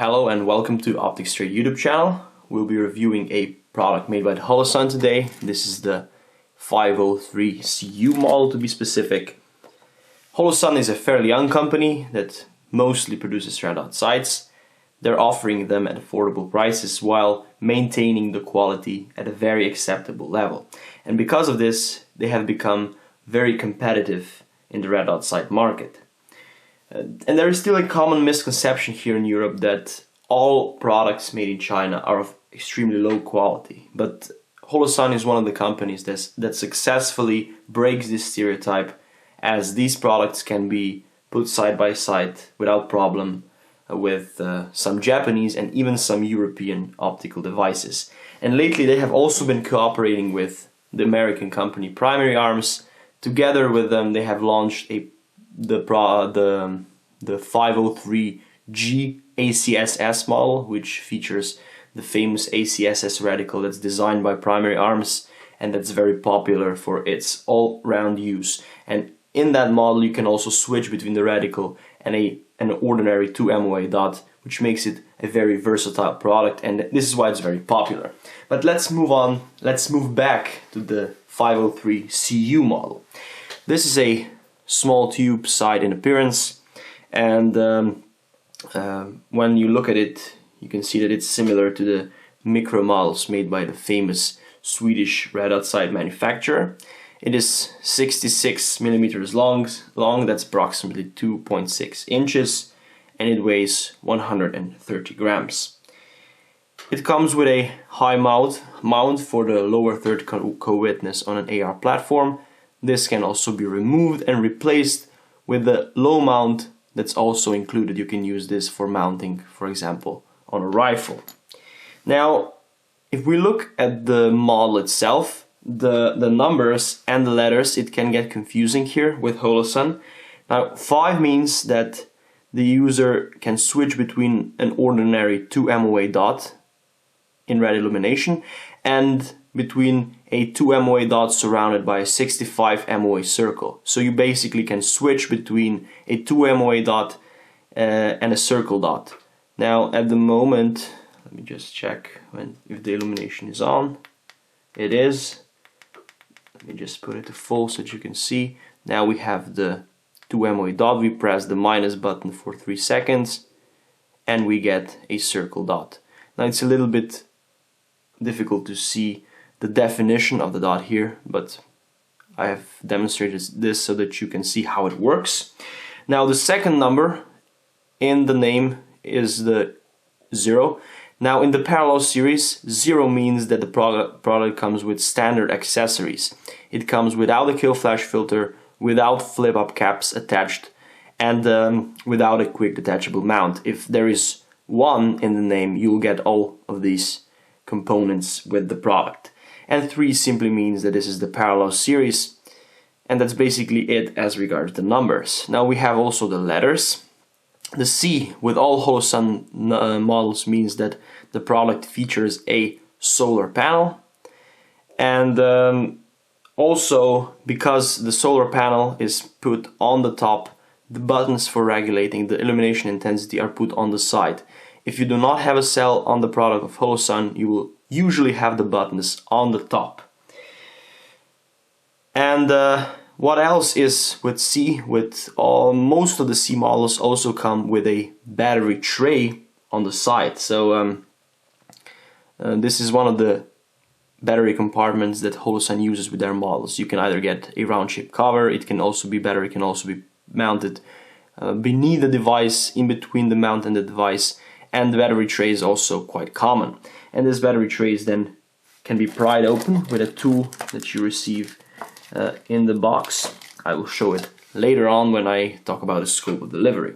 Hello and welcome to Optics Trade YouTube channel. We'll be reviewing a product made by Holosun today. This is the 503CU model to be specific. Holosun is a fairly young company that mostly produces red dot sights. They're offering them at affordable prices while maintaining the quality at a very acceptable level. And because of this, they have become very competitive in the red dot sight market. And there is still a common misconception here in Europe that all products made in China are of extremely low quality. But Holosun is one of the companies that successfully breaks this stereotype, as these products can be put side by side without problem with some Japanese and even some European optical devices. And lately they have also been cooperating with the American company Primary Arms. Together with them they have launched the 503G ACSS model, which features the famous ACSS reticle that's designed by Primary Arms and that's very popular for its all-round use. And in that model you can also switch between the reticle and an ordinary 2 MOA dot, which makes it a very versatile product, and this is why it's very popular. But let's move on, let's move back to the 503CU model. This is a small tube sight in appearance, and when you look at it you can see that it's similar to the micro models made by the famous Swedish red dot sight manufacturer. It is 66 millimeters long, that's approximately 2.6 inches, and it weighs 130 grams. It comes with a high mount for the lower third co-witness on an AR platform. This can also be removed and replaced with the low mount that's also included. You can use this for mounting, for example, on a rifle. Now, if we look at the model itself, the numbers and the letters, it can get confusing here with Holosun. Now, 5 means that the user can switch between an ordinary 2 MOA dot in red illumination and between a 2 MOA dot surrounded by a 65 MOA circle. So you basically can switch between a 2 MOA dot and a circle dot. Now at the moment, let me just check if the illumination is on. It is. Let me just put it to full so that you can see. Now we have the 2 MOA dot. We press the minus button for 3 seconds and we get a circle dot. Now it's a little bit difficult to see the definition of the dot here, but I have demonstrated this so that you can see how it works. Now the second number in the name is the 0. Now in the parallel series, 0 means that the product comes with standard accessories. It comes without a kill flash filter, without flip up caps attached, and without a quick detachable mount. If there is 1 in the name, you will get all of these components with the product. And 3 simply means that this is the parallel series, and that's basically it as regards the numbers. Now we have also the letters. The C with all Holosun models means that the product features a solar panel, and also because the solar panel is put on the top, the buttons for regulating the illumination intensity are put on the side. If you do not have a cell on the product of Holosun, you will usually have the buttons on the top. And what else is with C? Most of the C models also come with a battery tray on the side. So this is one of the battery compartments that Holosun uses with their models. You can either get a round shape cover, it can also be battery, can also be mounted beneath the device, in between the mount and the device, and the battery tray is also quite common. And this battery tray then can be pried open with a tool that you receive in the box. I will show it later on when I talk about the scope of delivery.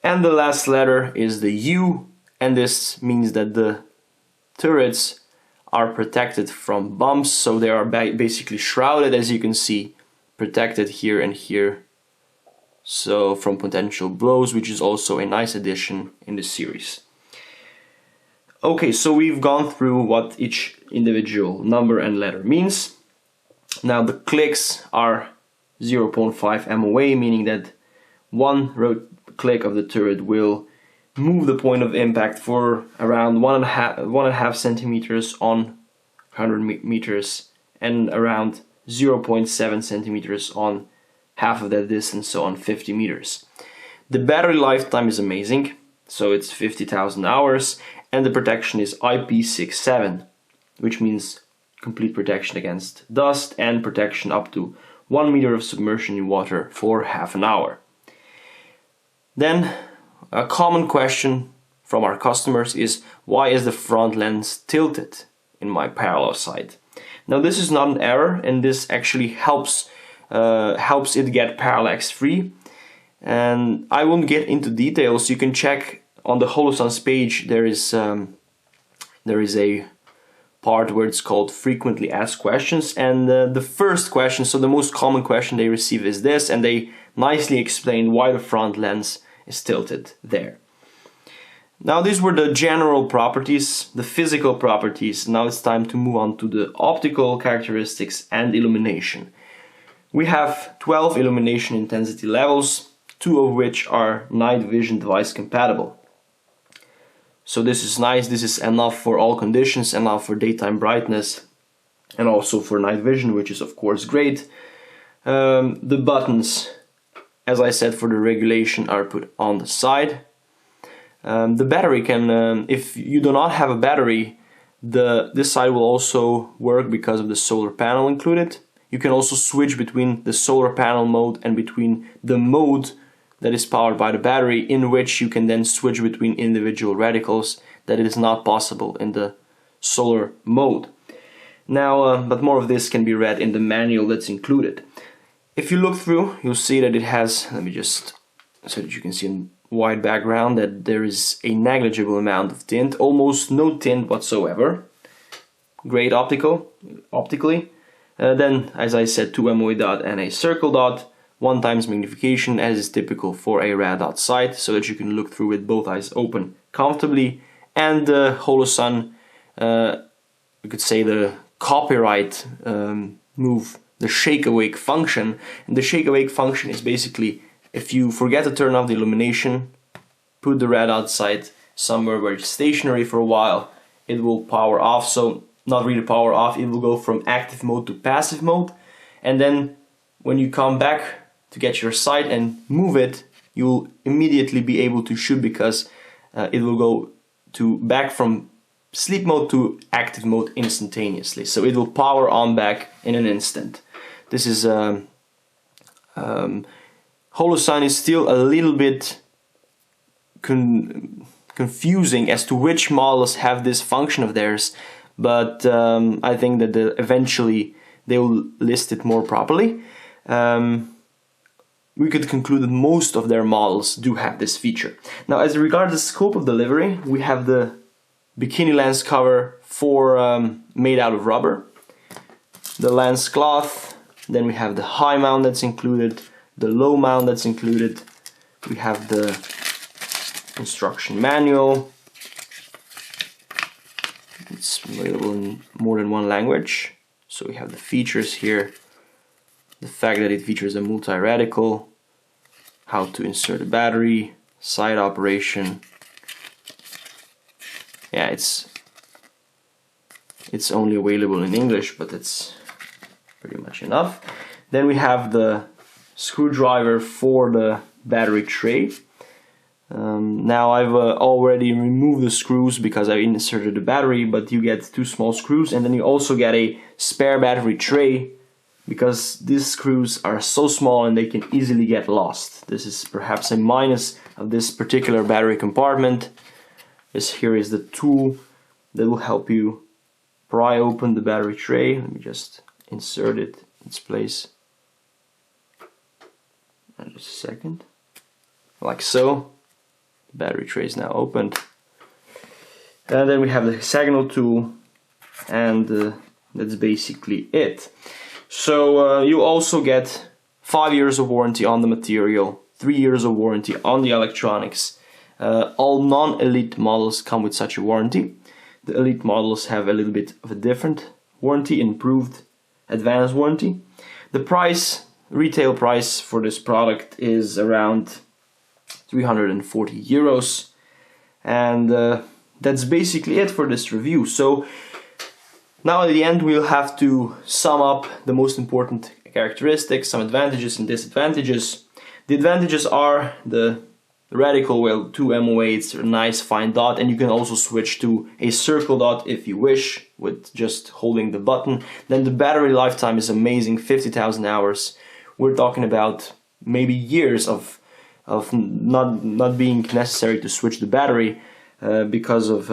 And the last letter is the U, and this means that the turrets are protected from bumps, so they are basically shrouded, as you can see, protected here and here, so from potential blows, which is also a nice addition in the series. Okay, so we've gone through what each individual number and letter means. Now the clicks are 0.5 MOA, meaning that one click of the turret will move the point of impact for around 1.5 centimeters on 100 meters and around 0.7 centimeters on half of that distance, so on 50 meters. The battery lifetime is amazing, so it's 50,000 hours, and the protection is IP67, which means complete protection against dust and protection up to 1 meter of submersion in water for half an hour. Then a common question from our customers is, why is the front lens tilted in my parallel sight? Now this is not an error, and this actually helps it get parallax free. And I won't get into details. You can check on the Holosun's page. There is a part where it's called frequently asked questions, and the first question, so the most common question they receive is this, and they nicely explain why the front lens is tilted there. Now these were the general properties, the physical properties. Now it's time to move on to the optical characteristics and illumination. We have 12 illumination intensity levels, 2 of which are night vision device compatible. So this is nice, this is enough for all conditions, enough for daytime brightness and also for night vision, which is of course great. The buttons, as I said, for the regulation are put on the side. The battery can, if you do not have a battery, this side will also work because of the solar panel included. You can also switch between the solar panel mode and between the mode that is powered by the battery, in which you can then switch between individual reticles. That is not possible in the solar mode. Now, but more of this can be read in the manual that's included. If you look through, you'll see that it has, let me just, so that you can see in white background, that there is a negligible amount of tint, almost no tint whatsoever. Great optically. Then, as I said, 2 MOA dot and a circle dot, 1 times magnification, as is typical for a rad dot sight, so that you can look through with both eyes open comfortably. And the Holosun, you could say the copyright move, the shake awake function. And the shake awake function is basically, if you forget to turn off the illumination, put the rad dot sight somewhere where it's stationary for a while, it will power off. So not really power off, it will go from active mode to passive mode, and then when you come back to get your sight and move it, you will immediately be able to shoot, because it will go back from sleep mode to active mode instantaneously. So it will power on back in an instant. This is Holosun is still a little bit confusing as to which models have this function of theirs, but I think that eventually they will list it more properly. We could conclude that most of their models do have this feature. Now, as regards the scope of delivery, we have the bikini lens cover made out of rubber, the lens cloth, then we have the high mount that's included, the low mount that's included, we have the instruction manual. It's available in more than 1 language. So we have the features here, the fact that it features a multi-radical, how to insert a battery, sight operation. Yeah, it's only available in English, but it's pretty much enough. Then we have the screwdriver for the battery tray. Now I've already removed the screws because I inserted the battery, but you get 2 small screws, and then you also get a spare battery tray, because these screws are so small and they can easily get lost. This is perhaps a minus of this particular battery compartment. Here is the tool that will help you pry open the battery tray. Let me just insert it in its place. And just a second. Like so. The battery tray is now opened. And then we have the hexagonal tool, and that's basically it. So you also get 5 years of warranty on the material, 3 years of warranty on the electronics. All non-elite models come with such a warranty. The elite models have a little bit of a different warranty, improved advanced warranty. The price, retail price for this product is around 340 euros. And that's basically it for this review. So now at the end we'll have to sum up the most important characteristics, some advantages and disadvantages. The advantages are the radical, well, 2 MOA, it's a nice fine dot, and you can also switch to a circle dot if you wish with just holding the button. Then the battery lifetime is amazing, 50,000 hours. We're talking about maybe years of not being necessary to switch the battery because of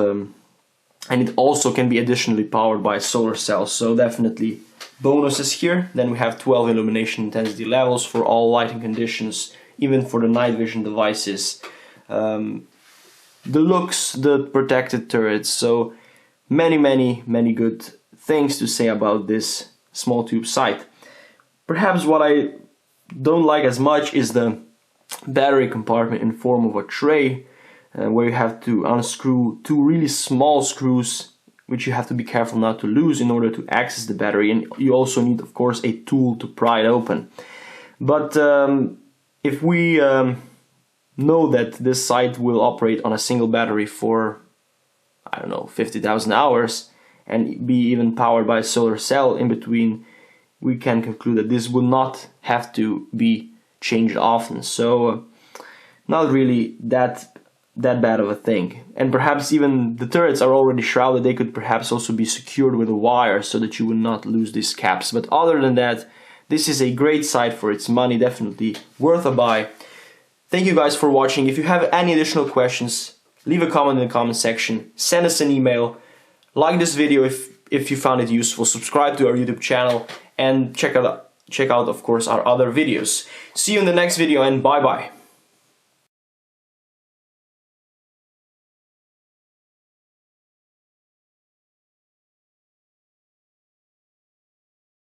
and it also can be additionally powered by solar cells, so definitely bonuses here. Then we have 12 illumination intensity levels for all lighting conditions, even for the night vision devices. The looks, the protected turrets, so many good things to say about this small tube sight. Perhaps what I don't like as much is the battery compartment in form of a tray, where you have to unscrew 2 really small screws, which you have to be careful not to lose in order to access the battery, and you also need, of course, a tool to pry it open. But if we know that this sight will operate on a single battery for, I don't know, 50,000 hours and be even powered by a solar cell in between, we can conclude that this will not have to be changed often. So not really that bad of a thing. And perhaps even the turrets are already shrouded, they could perhaps also be secured with a wire so that you would not lose these caps. But other than that, this is a great sight for its money, definitely worth a buy. Thank you guys for watching. If you have any additional questions, leave a comment in the comment section, send us an email, like this video if you found it useful, subscribe to our YouTube channel, and check out of course our other videos. See you in the next video, and bye bye.